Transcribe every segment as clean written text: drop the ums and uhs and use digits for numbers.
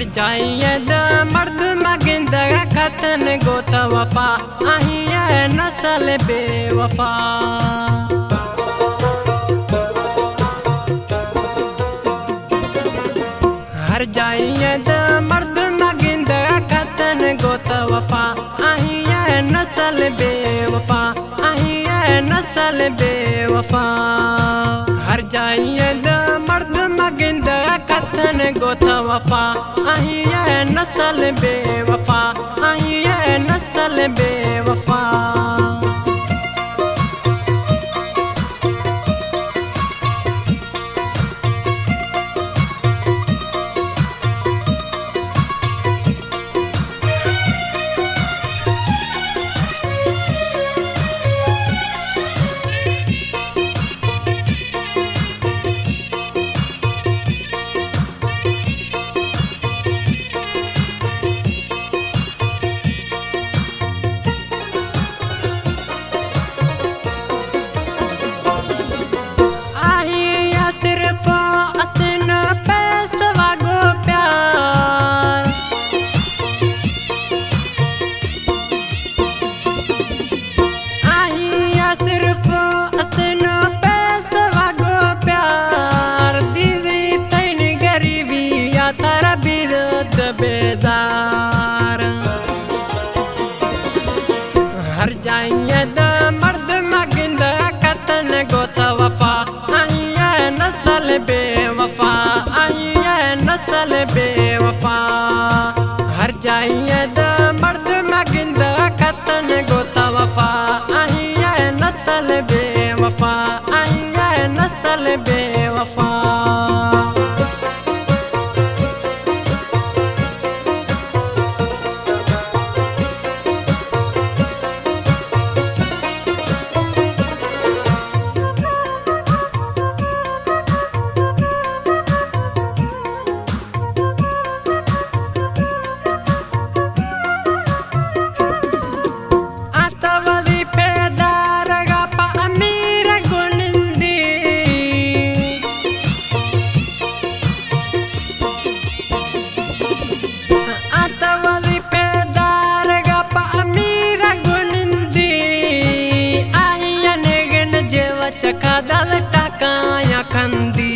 हर जाइए द मर्द मगिंद खतन गोत वफा आहिया नस्ल बेवफा। हर जाइए द मर्द मगिंद खतन गोत वफा आहिया नस्ल बेवफा आहिया नस्ल बेवफा। हर जाइए द मर्द मगिंद खतन गोत वफा आहिया नस्ल बेवफा आहिया नस्ल बेवफा। बेजार हर जाइए द मर्द मगिंद खतन गोत वफा आहिया नस्ल बेवफा आहिया नस्ल बेवफा। हर जाइए द मर्द मगिंद खतन गोत वफा आहिया नस्ल बेवफा आहिया नस्ल बेवफा। चखादल टकाया खंदी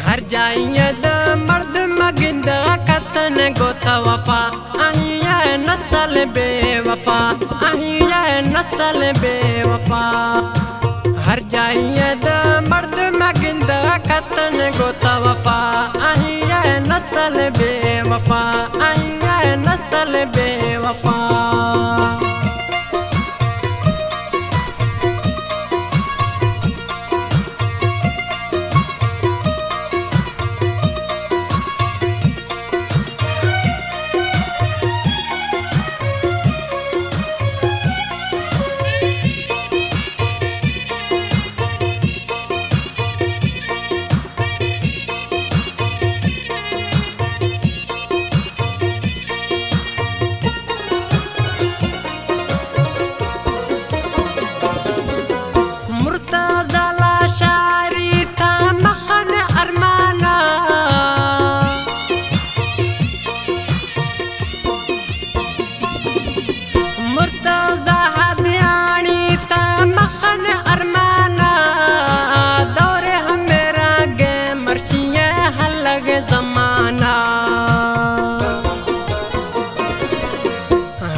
हर जाइए द मर्द मगिंद खतन गोत वफा आहिया नस्ल बेवफा आहिया नस्ल बेवफा। हर जाइए द मर्द मगिंद खतन गोत वफा आहिया नस्ल बेवफा आहिया नस्ल बेवफा।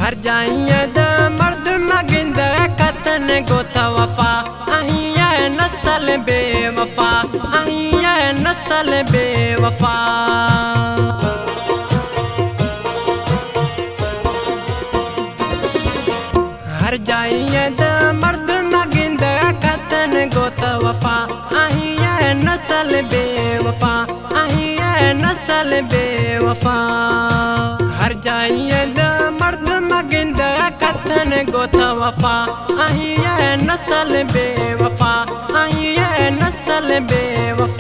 हर जाइए द मर्द मगिंद खतन गोत वफा आहिया नस्ल बेवफा आहिया नस्ल बेवफा। हर जाइए द मर्द मगिंद खतन गोत वफा आहिया नस्ल बेवफा आहिया नस्ल बेवफा। हर जाइए द मर्द मगिंद खतन गोत वफा आहिया नस्ल बेवफा आहिया नस्ल बेवफा।